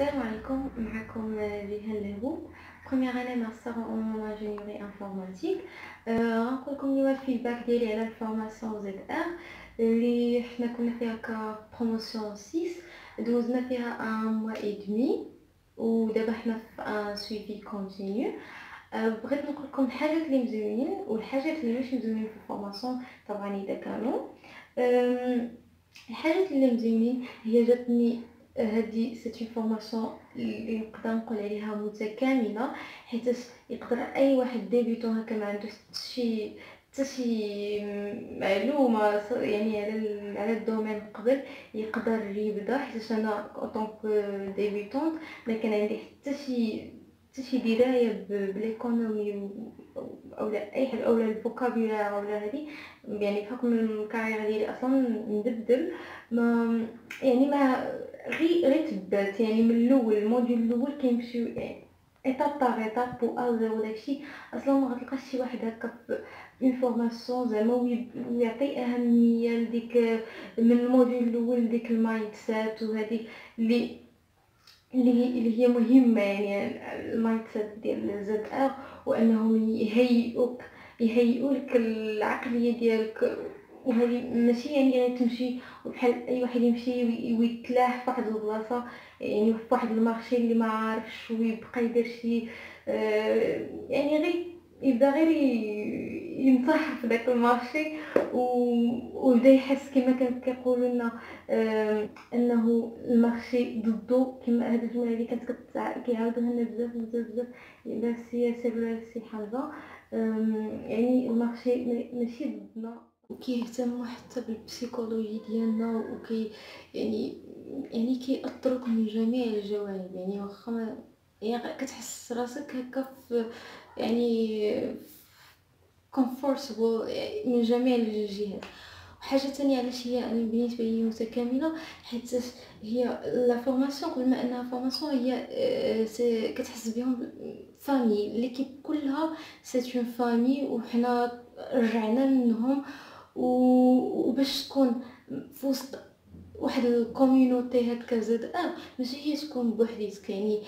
السلام عليكم. معكم جيهان لهبو، بروميير اني ماستر اون انجينيوري انفورماتيك. غنقول لكم اليوم الفيدباك ديالي على الفورماسيون زد ار اللي حنا كنا فيها كبروموسيون 6. دوزنا فيها ان موا اي دمي ودابا حنا في ان سويفي كونتينيو. بغيت نقول لكم الحاجات اللي مزيونين والحاجات اللي ماشي مزيونين في الفورماسيون. طبعا اذا كانوا الحاجات اللي مزيونين هي جاتني هذه سيت فورماسيون اللي نقدر نقول عليها متكامله، حيت يقدر اي واحد ديبيوتون هكا ما عنده حتى شي معلومه يعني على الدومين قبل يقدر يبدا. حيت انا اونطونك ديبيوتون ما كان عندي حتى شي درايه بالايكونومي اولا اي حاجه اولا الفوكابولار اولا هذه. يعني بحكم الكارير ديالي اصلا مبدل، ما يعني ما غير تبات يعني من الاول الموديول الاول كيمشيو يعني ايطاب باغ ايطاب بو ازيرو. داكشي اصلا ما غتلقاش شي واحد هكا في اون فورماسيون زعما ويعطي اهميه لديك من الموديول الاول ديك المايند سيت وهذه اللي هي مهمه. يعني المايند سيت ديال زد ار وانهم يهيئوك العقليه ديالك. وهذه ماشي يعني غير تمشي بحال اي واحد يمشي ويتلاح في واحد البلاصه، يعني في واحد المارشي اللي ما عارفش ويبقى يدير شي يعني غير يبدا غير ينطح في داك المارشي وبدا يحس كما كان كيقولوا لنا انه المارشي ضده. كما هاد الجمله اللي كانت كيعاودوها لنا بزاف بزاف بزاف لا سياسه ولا شي حاجه. يعني المارشي ماشي ضدنا، وكيهتموا حتى بالبسيكولوجي ديالنا يعني كيأثروك من جميع الجوانب. يعني واخا يعني كتحس راسك هكا في يعني comfortable من جميع الجهات. وحاجه تانية علاش هي انا بالنسبه لي متكامله، حيت هي لا فورماسيون قبل ما انها فورماسيون هي كتحس بهم فامي ليكيب كلها سيت اون فامي وحنا رجعنا منهم. وباش تكون في وسط واحد الكوميونيتي هكا زاد ماشي هي تكون بوحديتك. يعني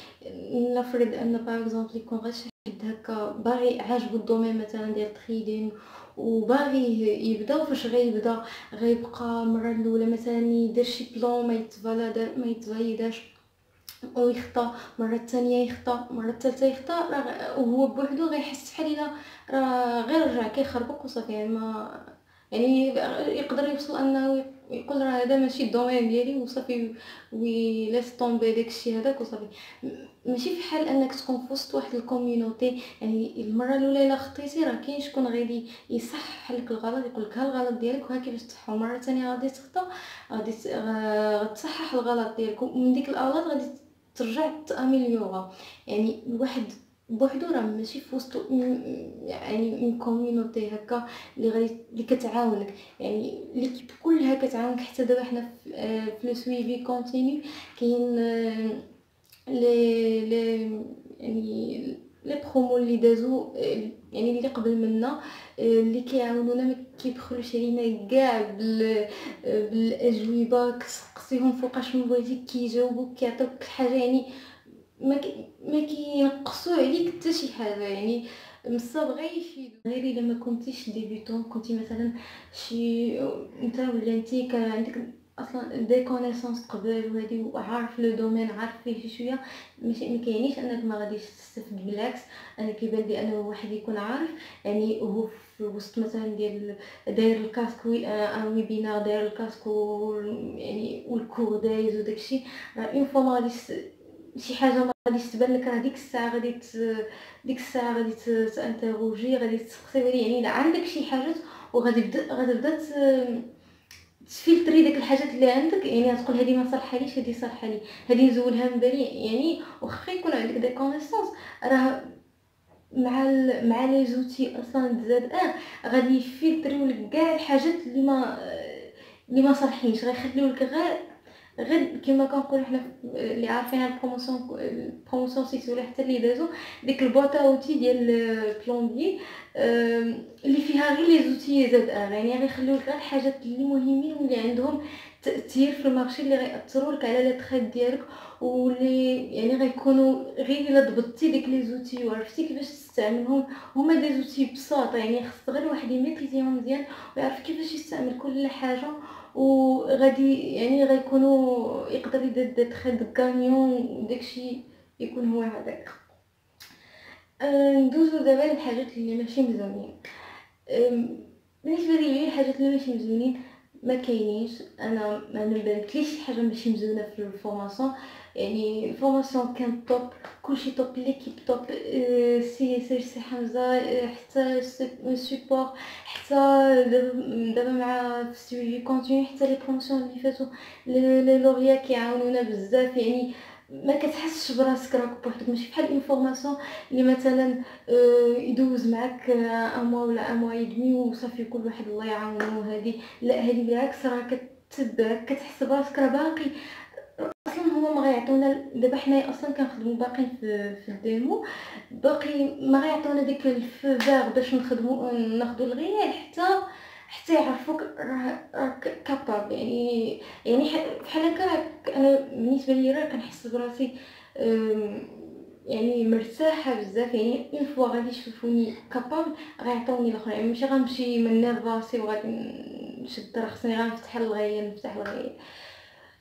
نفرض ان باغ اكزومبل يكون غير شي حد هكا باغي عاجبو الدومين مثلا ديال التريدين وباغي يبدا، وفاش غيبدا غيبقى المره الاولى مثلا يدير شي بلان ما يتفاليداش ويخطا، مره الثانيه يخطا، مره الثالثه يخطا، وهو بوحدو غيحس بحال الا راه غير رجع كيخربق وصافي. يعني ما يعني يقدر يوصل انه يقول راه هذا ماشي الدومين ديالي وصافي ويلاس طومبي داكشي هذاك وصافي. ماشي في حال انك تكون في وسط واحد الكوميونيتي. يعني المره الاولى الا خطيتي راه كاين شكون غادي يصحح لك الغلط، يقول لك ها الغلط ديالك وها كيفاش تصححو. مره ثانيه غادي تخطا، غتصحح الغلط ديالك ومن ديك الاغلاط غادي ترجع تاميليورا. يعني الواحد بوحدو راه ماشي في وسط يعني اون كوميونيتي هكا اللي كتعاونك. يعني ليكيب كلها كتعاونك. حتى دابا حنا في لو سويفي كونتينيو كاين لي يعني لي برومو اللي دازو يعني اللي قبل منا اللي كيعاونونا ما كيبخلوش علينا كاع بالاجوبه. كتسقسيهم فوقاش من بغيتي كيجاوبوك كيعطيوك حاجه. يعني ما كينقصوا عليك حتى شي حاجه. يعني مصاب غير يفيدو. غير الا ما كنتيش ديبيتون، كنتي مثلا شي انت ولا انتي كان عندك اصلا دي كونيسونس قبل وهادي وعارف لو دومين عارف فيه شي شويه، ماشي ما كاينيش انك ما غاديش تستفد. بالعكس انا كيبان لي انه واحد يكون عارف يعني وهو في وسط مثلا ديال داير الكاسك ان ويبينار داير الكاسك يعني والكور دايز وداكشي. راه اون فوا ما غاديش شي حاجه ما غاديش تبان لك، راه ديك الساعه ديك الساعه غادي تانتروجي غادي تسقسي. يعني الا عندك شي حاجات غتبدا تفلتري داك الحاجات اللي عندك. يعني تقول هذه ما صالحاليش، هذه صالحه لي، هذه نزولها من بالي. يعني واخا يكون عندك دي كونيسونس راه مع لي زوتي اصلا زاد غادي يفلتريو لك كاع الحاجات اللي ما صالحينش. غيخليو لك غير غير كيما كنقولو حنا اللي عارفين البروموسيون سيت ولا حتى اللي دازو ديك البواط ا اوتي ديال بلومبيي اللي فيها غير لي زوتي زاد يعني غيخليو لك غير الحاجات اللي مهمين واللي عندهم تأثير في المارشي اللي غيأثروا لك على لي تريد ديالك واللي يعني غيكونوا غير الا ضبطتي ديك لي زوتي وعرفتي كيفاش تستعملهم. هما دي زوتي بساطه يعني خص غير واحد يميتريزيهم مزيان ويعرف كيفاش يستعمل كل حاجه وغادي يعني غيكونوا يقدر يدير دي تريد غانيون داكشي يكون هو هذاك. ندوزو دابا للحاجات اللي ماشي مزيانين. بالنسبه لي الحاجات اللي ماشي مزيانين ما كاينينش. انا ما نبانتليش شي حاجه ماشي مزيونه في الفورماسيون. يعني الفورماسيون كان توب، كلشي توب، ليكيب توب، سي حمزه، حتى السيبور، حتى دابا مع السويفي كونتينيو، حتى لي بروموسيون اللي فاتوا لي لوريا كيعاونونا بزاف. يعني ما كتحسش براسك راك بوحدك، ماشي بحال انفورماسيون اللي مثلا يدوز معاك ان موا ولا ان موا يدمي وصافي كل واحد الله يعاونو. هذه لا، هذه بالعكس راه كتبك كتحس براسك راه باقي. اصلا هما ما غيعطيونا دابا حنايا اصلا كنخدموا باقي في الديمو، باقي ما غيعطيونا ديك الفيغ باش ناخدو الغيال حتى يعرفوك راك كابابل. يعني بحال هكا انا بالنسبه لي راه كنحس براسي يعني مرتاحه بزاف. يعني اون فوا غادي يشوفوني كابابل غيعطوني الاخرين، يعني ماشي غنمشي من نيرفاسي وغادي نشد راه خصني غنفتح الغيال نفتح الغيال.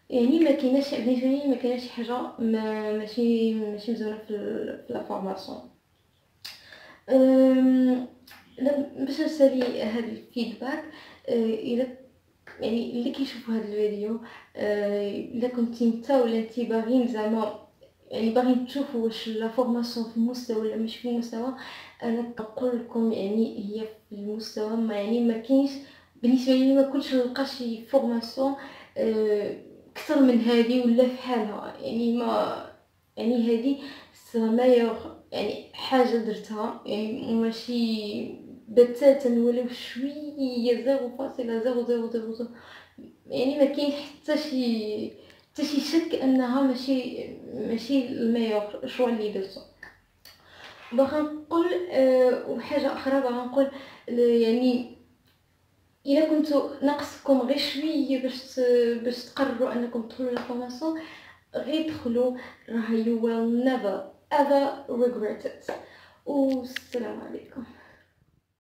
يعني ما كايناش بالنسبه لي ما كايناش شي حاجه ماشي مزيانه في لا فورماسيون. باش نسالي هاد الفيدباك، الا يعني اللي كيشوفوا هاد الفيديو، الا كنتي نتا ولا انتي باغيين زعما يعني باغيين تشوفوا واش لا فورماسيون في المستوى ولا مش في المستوى، انا كنقول لكم يعني هي في المستوى. ما يعني ما كاينش بالنسبه لي ما كنتش نلقى شي فورماسيون اكثر من هذه ولا في حالها. يعني ما يعني هذه مايور يعني حاجه درتها، يعني ماشي بتاتا ولو شويه 0.0000. يعني ما كاين حتى شي شك انها ماشي الميور شو اللي درتو. باغا نقول وحاجه اخرى باغا نقول يعني الا كنتو ناقصكم غير شويه باش تقرروا انكم تدخلوا لا فورماسيون، غير دخلوا، راه you will never ever regret it. والسلام عليكم.